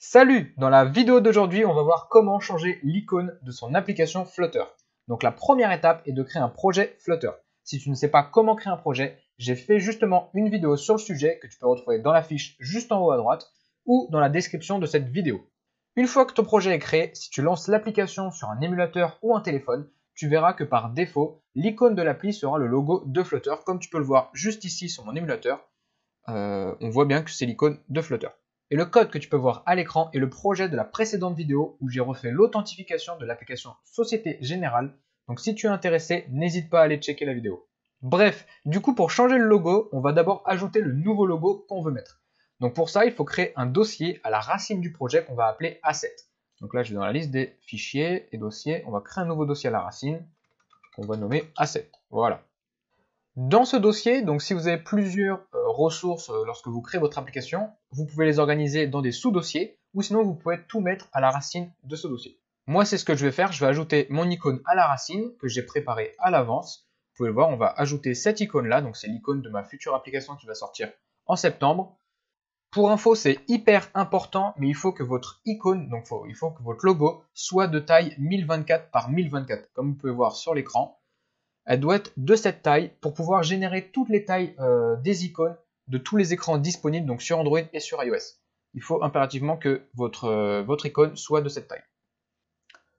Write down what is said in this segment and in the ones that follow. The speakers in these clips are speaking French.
Salut! Dans la vidéo d'aujourd'hui, on va voir comment changer l'icône de son application Flutter. Donc la première étape est de créer un projet Flutter. Si tu ne sais pas comment créer un projet, j'ai fait justement une vidéo sur le sujet que tu peux retrouver dans la fiche juste en haut à droite ou dans la description de cette vidéo. Une fois que ton projet est créé, si tu lances l'application sur un émulateur ou un téléphone, tu verras que par défaut, l'icône de l'appli sera le logo de Flutter. Comme tu peux le voir juste ici sur mon émulateur, on voit bien que c'est l'icône de Flutter. Et le code que tu peux voir à l'écran est le projet de la précédente vidéo où j'ai refait l'authentification de l'application Société Générale. Donc si tu es intéressé, n'hésite pas à aller checker la vidéo. Bref, du coup pour changer le logo, on va d'abord ajouter le nouveau logo qu'on veut mettre. Donc pour ça, il faut créer un dossier à la racine du projet qu'on va appeler Asset. Donc là, je vais dans la liste des fichiers et dossiers. On va créer un nouveau dossier à la racine qu'on va nommer Asset. Voilà. Dans ce dossier, donc si vous avez plusieurs ressources lorsque vous créez votre application, vous pouvez les organiser dans des sous-dossiers ou sinon vous pouvez tout mettre à la racine de ce dossier. Moi, c'est ce que je vais faire. Je vais ajouter mon icône à la racine que j'ai préparée à l'avance. Vous pouvez le voir, on va ajouter cette icône-là. Donc, c'est l'icône de ma future application qui va sortir en septembre. Pour info, c'est hyper important, mais il faut que votre icône, donc il faut que votre logo soit de taille 1024 par 1024, comme vous pouvez voir sur l'écran. Elle doit être de cette taille pour pouvoir générer toutes les tailles des icônes de tous les écrans disponibles donc sur Android et sur iOS. Il faut impérativement que votre icône soit de cette taille.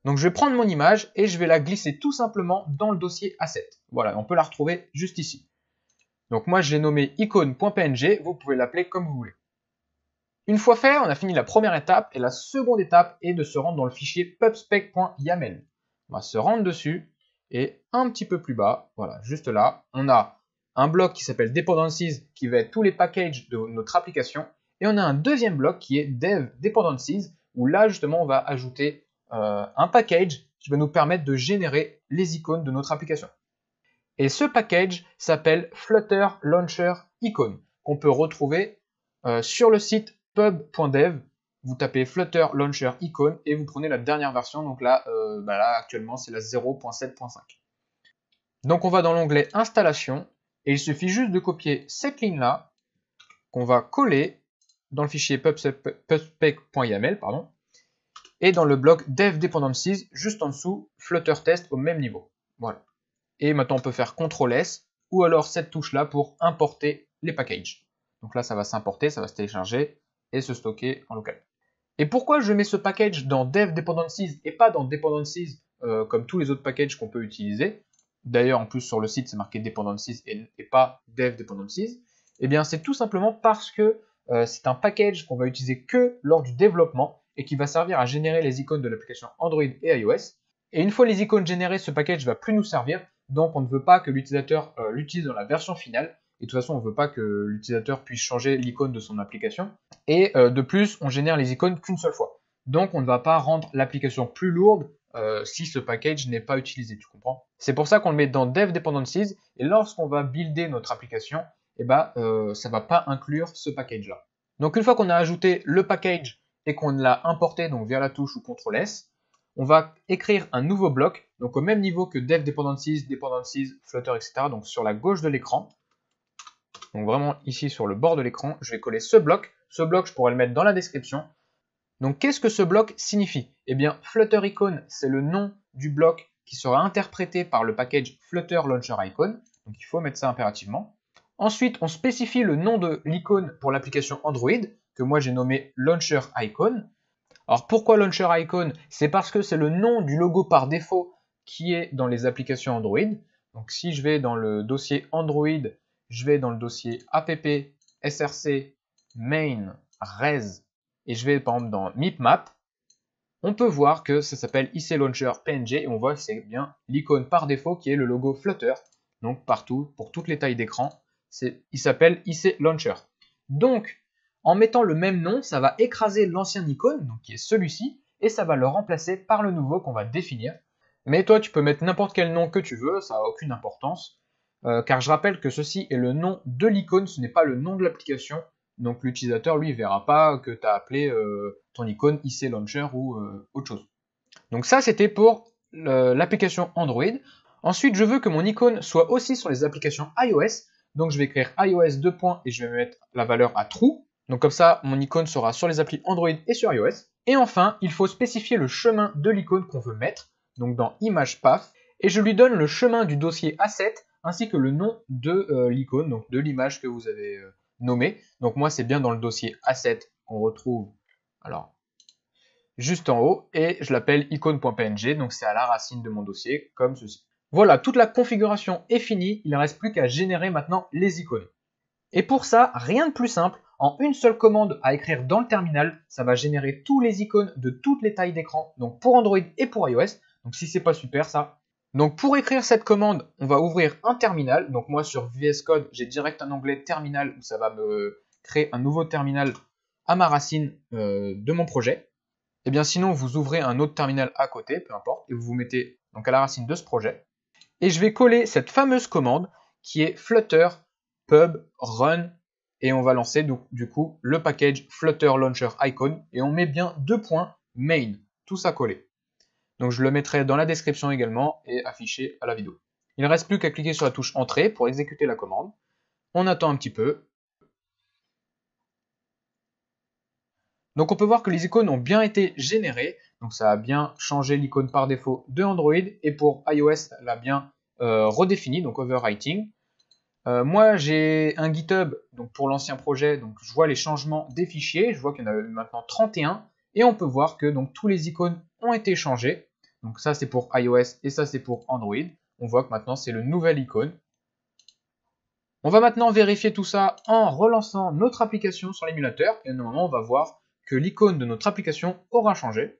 Donc je vais prendre mon image et je vais la glisser tout simplement dans le dossier Asset. Voilà, on peut la retrouver juste ici. Donc moi je l'ai nommé icône.png, vous pouvez l'appeler comme vous voulez. Une fois fait, on a fini la première étape et la seconde étape est de se rendre dans le fichier pubspec.yaml. On va se rendre dessus. Et un petit peu plus bas, voilà, juste là, on a un bloc qui s'appelle Dependencies, qui va être tous les packages de notre application. Et on a un deuxième bloc qui est Dev Dependencies, où là, justement, on va ajouter un package qui va nous permettre de générer les icônes de notre application. Et ce package s'appelle Flutter Launcher Icon, qu'on peut retrouver sur le site pub.dev. Vous tapez Flutter Launcher Icon et vous prenez la dernière version. Donc là, actuellement, c'est la 0.7.5. Donc on va dans l'onglet Installation et il suffit juste de copier cette ligne-là qu'on va coller dans le fichier pubspec.yaml et dans le bloc Dev Dependencies juste en dessous, Flutter Test au même niveau. Voilà. Et maintenant, on peut faire CTRL-S ou alors cette touche-là pour importer les packages. Donc là, ça va s'importer, ça va se télécharger et se stocker en local. Et pourquoi je mets ce package dans Dev Dependencies et pas dans Dependencies comme tous les autres packages qu'on peut utiliser? D'ailleurs, en plus sur le site, c'est marqué Dependencies et pas Dev Dependencies. Eh bien, c'est tout simplement parce que c'est un package qu'on va utiliser que lors du développement et qui va servir à générer les icônes de l'application Android et iOS. Et une fois les icônes générées, ce package ne va plus nous servir. Donc, on ne veut pas que l'utilisateur l'utilise dans la version finale. Et de toute façon, on ne veut pas que l'utilisateur puisse changer l'icône de son application. Et de plus, on génère les icônes qu'une seule fois. Donc, on ne va pas rendre l'application plus lourde si ce package n'est pas utilisé, tu comprends? C'est pour ça qu'on le met dans Dev Dependencies. Et lorsqu'on va builder notre application, ça ne va pas inclure ce package-là. Donc, une fois qu'on a ajouté le package et qu'on l'a importé donc via la touche ou CTRL-S, on va écrire un nouveau bloc, donc au même niveau que Dev Dependencies, Flutter, etc. Donc sur la gauche de l'écran. Donc vraiment ici sur le bord de l'écran, je vais coller ce bloc. Ce bloc, je pourrais le mettre dans la description. Donc qu'est-ce que ce bloc signifie? Eh bien, Flutter Icon, c'est le nom du bloc qui sera interprété par le package Flutter Launcher Icon. Donc il faut mettre ça impérativement. Ensuite, on spécifie le nom de l'icône pour l'application Android, que moi j'ai nommé Launcher Icon. Alors pourquoi Launcher Icon? C'est parce que c'est le nom du logo par défaut qui est dans les applications Android. Donc si je vais dans le dossier Android, je vais dans le dossier app, src, main, res, et je vais par exemple dans MipMap, on peut voir que ça s'appelle IC Launcher PNG et on voit que c'est bien l'icône par défaut qui est le logo Flutter. Donc partout, pour toutes les tailles d'écran, il s'appelle IC Launcher. Donc, en mettant le même nom, ça va écraser l'ancien icône, donc qui est celui-ci, et ça va le remplacer par le nouveau qu'on va définir. Mais toi, tu peux mettre n'importe quel nom que tu veux, ça n'a aucune importance. Car je rappelle que ceci est le nom de l'icône, ce n'est pas le nom de l'application. Donc l'utilisateur, lui, ne verra pas que tu as appelé ton icône IC Launcher ou autre chose. Donc ça, c'était pour l'application Android. Ensuite, je veux que mon icône soit aussi sur les applications iOS. Donc je vais écrire iOS 2 points et je vais mettre la valeur à true. Donc comme ça, mon icône sera sur les applis Android et sur iOS. Et enfin, il faut spécifier le chemin de l'icône qu'on veut mettre, donc dans Image Path, et je lui donne le chemin du dossier Asset ainsi que le nom de l'icône, donc de l'image que vous avez nommée. Donc moi, c'est bien dans le dossier Asset qu'on retrouve alors juste en haut, et je l'appelle icône.png, donc c'est à la racine de mon dossier, comme ceci. Voilà, toute la configuration est finie, il ne reste plus qu'à générer maintenant les icônes. Et pour ça, rien de plus simple, en une seule commande à écrire dans le terminal, ça va générer tous les icônes de toutes les tailles d'écran, donc pour Android et pour iOS. Donc si c'est pas super ça. Donc pour écrire cette commande, on va ouvrir un terminal. Donc moi sur VS Code, j'ai direct un onglet terminal où ça va me créer un nouveau terminal à ma racine de mon projet. Et bien sinon, vous ouvrez un autre terminal à côté, peu importe, et vous vous mettez donc à la racine de ce projet. Et je vais coller cette fameuse commande qui est flutter pub run, et on va lancer du coup le package Flutter Launcher Icon, et on met bien 2 points main, tout ça collé. Donc je le mettrai dans la description également et affiché à la vidéo. Il ne reste plus qu'à cliquer sur la touche entrée pour exécuter la commande. On attend un petit peu. Donc on peut voir que les icônes ont bien été générées. Donc ça a bien changé l'icône par défaut de Android, et pour iOS, elle a bien redéfini, donc overwriting. Moi j'ai un GitHub donc pour l'ancien projet, donc je vois les changements des fichiers, je vois qu'il y en a maintenant 31, et on peut voir que donc tous les icônes ont été changés. Donc ça c'est pour iOS et ça c'est pour Android. On voit que maintenant c'est le nouvel icône. On va maintenant vérifier tout ça en relançant notre application sur l'émulateur, et normalement on va voir que l'icône de notre application aura changé.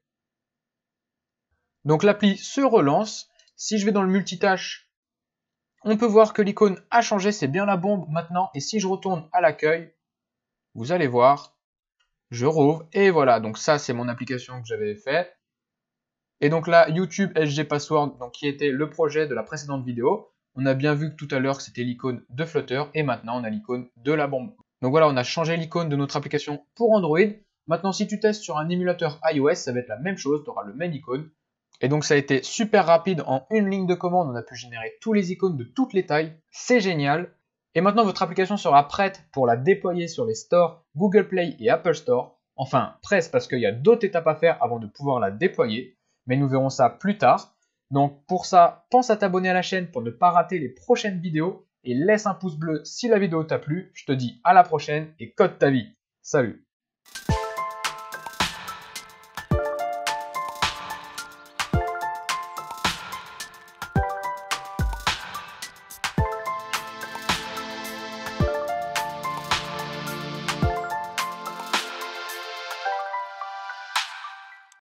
Donc l'appli se relance. Si je vais dans le multitâche, on peut voir que l'icône a changé, c'est bien la bombe maintenant. Et si je retourne à l'accueil, vous allez voir, je rouvre et voilà. Donc ça, c'est mon application que j'avais fait. Et donc là, YouTube SG Password, donc qui était le projet de la précédente vidéo. On a bien vu que tout à l'heure, c'était l'icône de Flutter, et maintenant, on a l'icône de la bombe. Donc voilà, on a changé l'icône de notre application pour Android. Maintenant, si tu testes sur un émulateur iOS, ça va être la même chose, tu auras le même icône. Et donc ça a été super rapide, en une ligne de commande, on a pu générer tous les icônes de toutes les tailles, c'est génial. Et maintenant votre application sera prête pour la déployer sur les stores Google Play et Apple Store. Enfin, presque, parce qu'il y a d'autres étapes à faire avant de pouvoir la déployer, mais nous verrons ça plus tard. Donc pour ça, pense à t'abonner à la chaîne pour ne pas rater les prochaines vidéos, et laisse un pouce bleu si la vidéo t'a plu. Je te dis à la prochaine et code ta vie. Salut!